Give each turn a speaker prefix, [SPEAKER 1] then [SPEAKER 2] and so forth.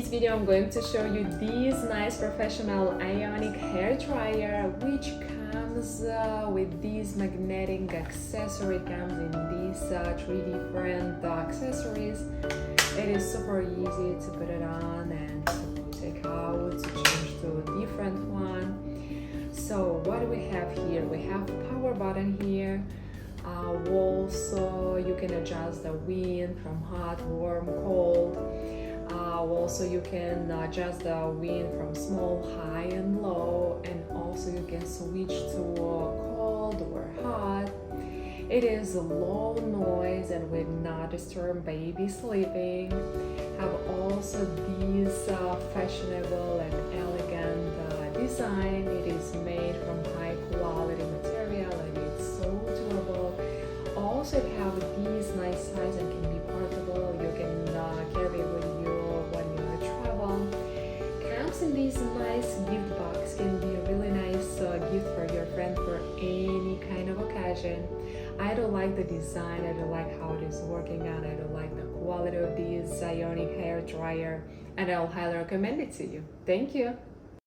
[SPEAKER 1] this video I'm going to show you this nice professional ionic hair dryer which comes with this magnetic accessory. Comes in these 3 different accessories. It is super easy to put it on and to take out, to change to a different one. So what do we have here? We have a power button here. Also you can adjust the wind from hot, warm, cold. Also you can adjust the wind from small, high and low, and also you can switch to cold or hot. It is low noise and will not disturb baby sleeping. Have also this fashionable and elegant design. It is made from high quality material and it's so durable. Also it have this nice size and can be portable. You can carry it with you when you travel. Comes in this nice gift box. Can be a really nice gift for your friend for any kind of occasion. I don't like the design, I don't like how it is working out, I don't like the quality of this ionic hair dryer, and I'll highly recommend it to you. Thank you.